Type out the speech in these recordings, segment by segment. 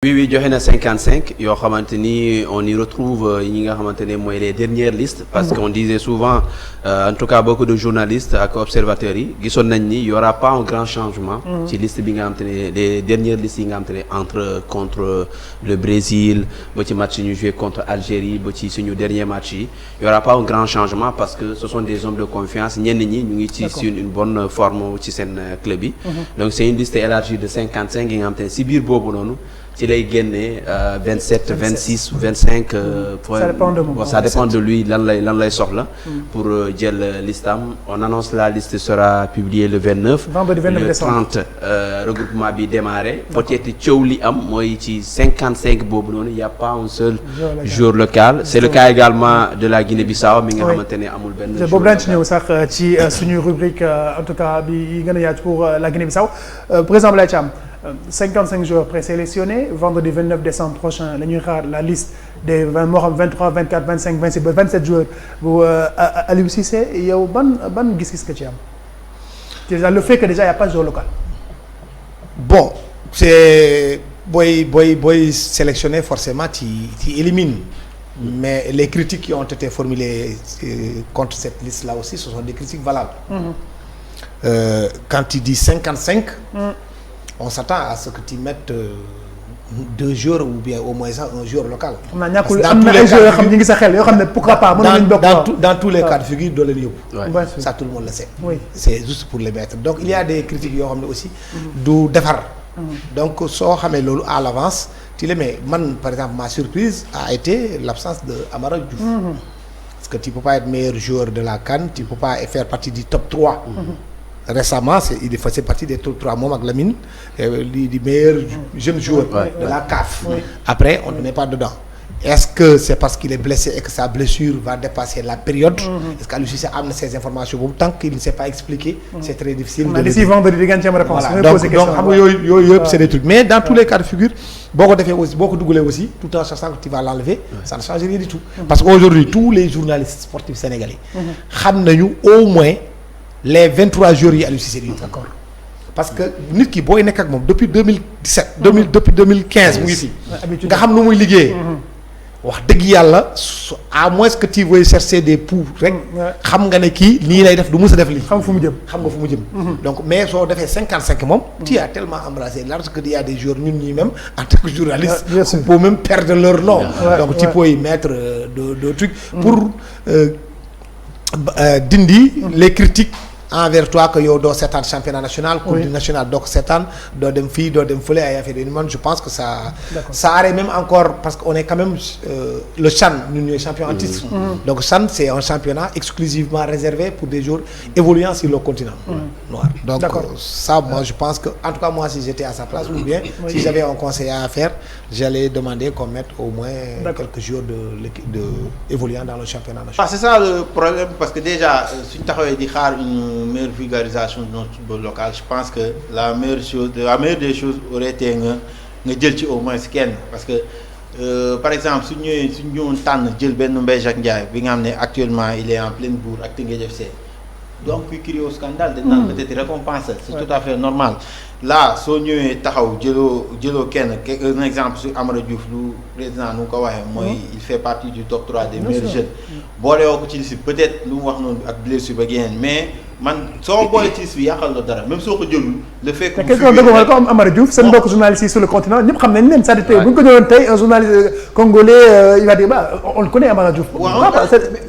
Oui, joxe na 55 yoo xamante ni on y retrouve ñi nga xamante ne mooy les dernières listes parce qu'on disait souvent en tout cas beaucoup de journalistes ak observateurs yi gisoon nañ ni y aura pas un grand changement ci liste bi nga xamante ne les dernières listes yi nga xamante ne contre le Brésil ba ci match yi ñu joué contre Algérie ba ci suñu dernier match yi y aura pas un grand changement parce que ce sont des hommes de confiance ñenn ñi ñu ngi ci une bonne forme ci seen club yi donc c'est une liste élargie de 55 yi nga xamante ne si biir boobu noonu ci lay génne 27 26 25 points. Ça dépend de lui lan lay soxla pour jël listam. On annonce la liste sera publiée le 29. Vendredi 29 décembre. Le 30 regroupement bi démarré. Peut-être coow li am mooy ci 55 boobu noonu y a pas un seul joueur local. C'est le cas également de la Guinée-Bissau mi nga xamante ne amul benn joueur boobu daañu ci ñëw sax ci suñu rubrique en tout cas bi gën a yaatu pour la Guinée-Bissau président Abdoulaye Thiam 55 joueurs présélectionnés vendredi 29 décembre prochain la ñuy xaar la liste des 20 moo xam 23 24 25 26 ba 27 joueurs bu Aliou Cissé yow ban gis-gis nga ci am déjà le fait que déjà y a pas de joueur local. Bon c'est booy sélectionné forcément tu élimines mais les critiques qui ont été formulées contre cette liste là aussi ce sont des critiques valables. Quand tu dis 55. On s'attend à ce que tu mettes 2 joueurs ou bien au moins un joueur local. xam naa ñàkkul am na ay joueurs yoo xam ñu ngi sa xel yoo xam ne pourquoi pas mën nañu bokk dans tous les cas de figure doo leen yóbbu. Ça tout le monde le sait. Oui. C'est juste pour les mettre donc il y a des critiques yoo xam ne aussi. du defar. donc soo xamee loolu à l'avance tu les mets man par exemple ma surprise a été l'absence de Amara Diouf. Parce que tu peux pas être meilleur joueur de la CAN tu peux pas faire partie du top 3. Récemment il faisait partie des top 3 moom ak Lamine di meilleur jeune joueur de la CAF. Après on ne met pas dedans. Est-ce que c'est parce qu'il est blessé et que sa blessure va dépasser la période? Est-ce que Aliou Cissé am na ces informations boobu tant qu'il ne s'est pas expliqué c'est très difficile de le dire. d'ici vendredi di ngeen ci am réponse. donc xam nga yooyu yëpp c'est des trucs mais dans tous les cas de figure boo ko defee aussi boo ko dugalee aussi tout en sachant que tu vas l'enlever ça ne change rien du tout. Parce qu'aujourd'hui tous les journalistes sportifs sénégalais xam nañu au moins les 23 joueurs yi Aliou Cissé di d'accord parce que nit ki booy nekk ak moom depuis 2017 depuis 2015 mu ngi fi nga xam nu muy liggéey wax dëgg yàlla à moins que tu veuilles chercher des poux rek xam nga ne kii nii lay def du mës a def lii xam fu mu jëm donc mais soo defee 55 moom tu as tellement embrassé large que il y a des joueurs ñun ñi même en tant que journaliste on peut même perdre leur nom donc tu peux y mettre de trucs pour dindi les critiques envers toi que yow doo seetaan championnat national coupe du national doo ko seetaan doo dem fii doo dem fële ay affaire yi man je pense que ça arrive même encore parce que on est quand même le CHAN ñun ñooy champion en titre donc CHAN c'est un championnat exclusivement réservé pour des joueurs évoluant sur le continent noir donc ça moi je pense que en tout cas moi si j'étais à sa place ou bien si j'avais un conseil à faire j'allais demander qu'on mette au moins quelques joueurs de l'équipe de évoluant dans le championnat national. C'est ça le problème parce que déjà suñu taxawee di xaar une meilleure vulgarisation de notre football local je pense que la meilleure des choses aurait été nga jël ci au moins kenn parce que par exemple su ñëwoon tànn jël benn Mbaye Jacques Ndiaye bi nga xam ne actuellement il est en pleine bourre ak Teungueth FC donc kuy crier au scandale dañ naan peut-être récompense c'est tout à fait normal là soo ñëwee taxaw jëloo kenn un exemple sur Amara Diouf lu président nu ko waxee mooy il fait partie du top 3 des meilleurs jeunes boole woo ko ci liste peut-être lu mu wax noonu ak blessure ba yeneen mais man soo boole ci liste bi yàqal la dara même soo ko jëlul le fait que question dëgg ko am Amara Diouf seen mbokk journaliste yi sur le continent ñëpp xam nañ leen c'est-à-dire tey bu ñu ko jëloon tey un journaliste congolais il va dire bah on le connaît Amara Diouf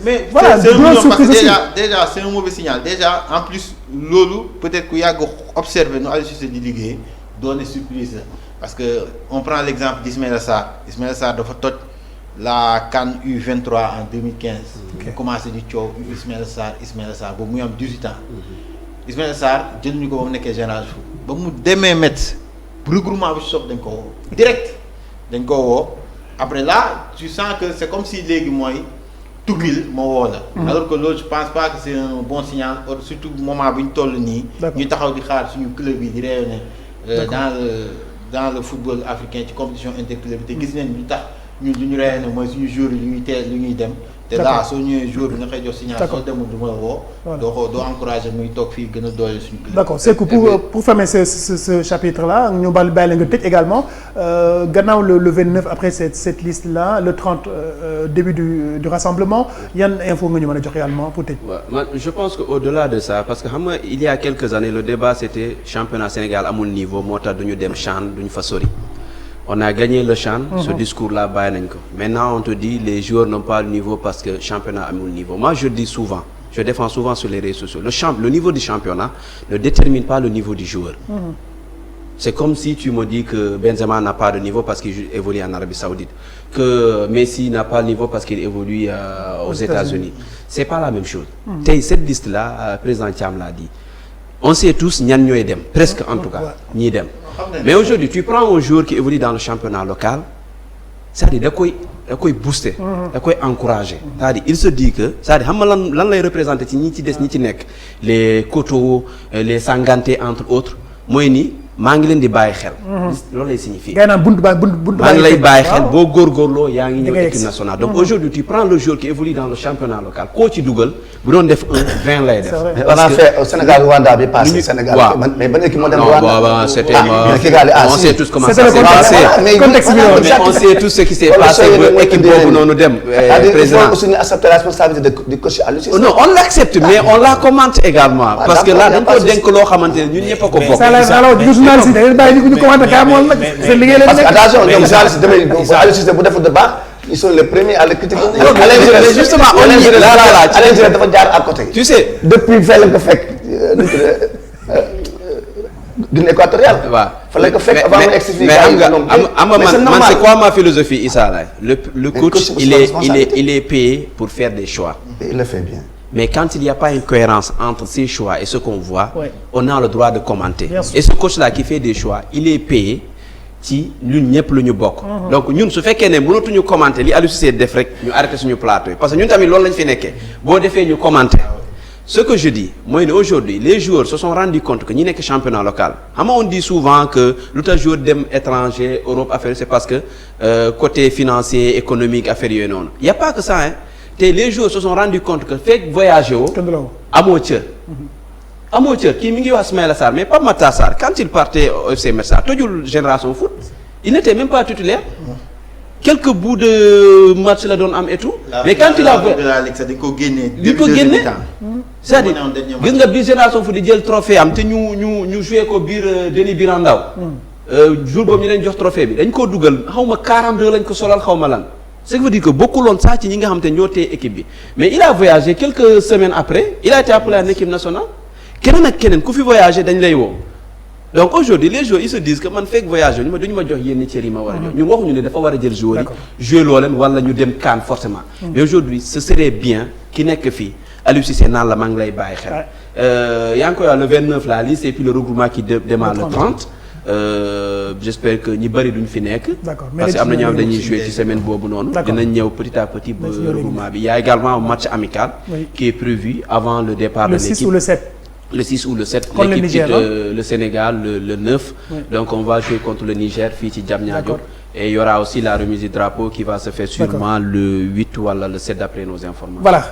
mais voilà c'est parce que déjà c'est un mauvais signal déjà en plus loolu peut-être ku yàgg observer nu Aliou Cissé di liggéey doone surprise la parce que on prend l'exemple d'Ismaïla Sarr dafa toj la CAN U23 en 2015 mu commencé di coow Ismaïla Sarr boobu muy am 18 ans Ismaïla Sarr jëluñu ko ba mu nekkee Général Foot ba mu demee Metz regroupement bi si sopp dañ ko woo direct dañ ko woo après là tu sens que c'est comme si léegi mooy tuggil moo woo la alors que loolu je pense pas que c'est un bon signal surtout moment bi ñu toll nii ñu taxaw di xaar suñu club yi di rayonner dans le football africain ci compétition interclub te gis nañ ñu tax ñun lu ñu rayonner mooy suñu joueurs yi lu ñuy dem te là soo ñëwee jour bi nga koy jox signal soo demul du ma la woo. Voilà. doo encouragé muy toog fii gën a doole suñu club. d'accord c'est que pour fermer ce chapitre là ñu bàyyi la nga tëj également gannaaw le 29 après cette liste là le 30 début du rassemblement yan info nga ñu mën a jox également pour tëj. man je pense que au-delà de ça parce que xam nga il y a quelques années le débat c'était championnat Sénégal amul niveau moo tax duñu dem CHAN duñu fa sori. On a gagné le CHAN, ce discours-là, maintenant on te dit les joueurs n'ont pas le niveau parce que le championnat a le niveau. Moi je dis souvent, je défends souvent sur les réseaux sociaux, le niveau du championnat ne détermine pas le niveau du joueur. C'est comme si tu me dis que Benzema n'a pas de niveau parce qu'il évolue en Arabie Saoudite, que Messi n'a pas de niveau parce qu'il évolue aux États-Unis. C'est pas la même chose. Cette liste-là, président Thiam l'a dit, on sait tous ñan ñooy dem, presque en tout cas, ñii dem. Mais aujourd'hui tu prends un joueur qui évolue dans le championnat local c'est-à-dire da koy booster da koy encourager c'est-à-dire il se dit que c'est-à-dire xam nga lan lay représenter ci ñi ci des ñi ci nekk les Koto les Sanganté entre autres mooy ni maa ngi leen di bàyyi xel loolu lay signifier ngay naan bunt maa ngi lay bàyyi xel boo góorgóorloo yaa ngi ñëw équipe nationale donc aujourd'hui tu prends le joueur qui évolue dans le championnat local koo ci dugal bu doon def 20 lay def. on a fait au Sénégal Rwanda bi passé Sénégal mais ban équipe moo dem Rwanda c'était on sait tous comment ça s'est passé contexte bi on sait tous ce qui s'est passé ba équipe boobu noonu dem président il faut aussi ñu accepter la responsabilité du coach Aliou Cissé. non on l'accepte mais on la commente également parce que là dañ ko dénk loo xamante ne ñun ñëpp a ko bokk journaliste da ngeen bàyyi ñu commenté kaa moom nag c'est liggéey leen parce que attention ñoom journaliste demee Aliou Cissé bu deful de baax ils sont les premiers à le critiquer. mais justement on y est là Alain Giresse dafa jaar à côté. tu sais depuis fee lañ ko fekk Guinée équatoriale. waaw fa lañ ko fekk avant mu egsi fii. mais xam nga man c'est quoi ma philosophie Issa Laye le coach il est payé pour faire des choix. il le fait bien. Mais quand il n'y a pas une cohérence entre ses choix et ce qu'on voit, on a le droit de commenter. Et ce coach-là qui fait des choix, il est payé ci ñun ñëpp lu ñu bokk. Donc ñun su fekkee ne mënatuñu commenter li Aliou Cissé def rek ñu arrêté suñu plateau parce que ñun tamit loolu lañ fi nekkee boo defee ñu commenter. Ce que je dis mooy ne aujourd'hui les joueurs se sont rendus compte que ñi nekk championnat local xam nga on dit souvent que lu tax joueur dem étranger Europe affaire c'est parce que côté financier économique affaire yooyu noonu. Il y a pas que ça hein. te les joueurs se sont rendus compte que fekk voyagé woo amoo cër kii mi ngi wax Ismaïla Sarr mais Pape Matar Sarr quand il partait au FC Metz tojul Génération Foot il n'était même pas titulaire quelques bouts de match la doon am et tout mais quand il a dañ ko génne c'est-à-dire gis nga bi Génération Foot di jël trophée am te ñu joué ko biir Denis Birandaw jour boobu ñu leen jox trophée bi dañ koo dugal xaw ma 42 lañ ko solal xaw ma lan ce qui veut dire que bokkuloon saa ci ñi nga xam te ñoo téye équipe bi mais il a voyagé quelques semaines après il a été appelé en équipe nationale keneen ak keneen ku fi voyagé dañ lay woo donc aujourd'hui les joueurs ils se disent que man fekk voyagé ñu ma duñu ma jox yenn cër yi ma war a jox ñun waxuñu ne dafa war a jël joueurs yi jouer loo leen wala ñu dem CAN forcément mais aujourd'hui ce serait bien ki nekk fii Aliou Cissé naan la maa ngi lay bàyyi xel yaa ngi koy wax le 29 la liste et puis le regroupement qui démarre le 30 j'espère que ñi bëri duñ fi nekk. Parce que am na ñoo dañuy jouer ci semaine boobu noonu. dinañ ñëw petit à petit ba regroupement bi. Il y a également un match amical. qui est prévu avant le départ de l'équipe. Le 6 ou le 7. Le 6 ou le 7. Contre l'équipe le Niger, quitte le Sénégal le 9. Donc on va jouer contre le Niger fii ci Diamniadio. Et il y aura aussi la remise du drapeau qui va se faire sûrement le 8 ou le 7 d'après nos informations. Voilà.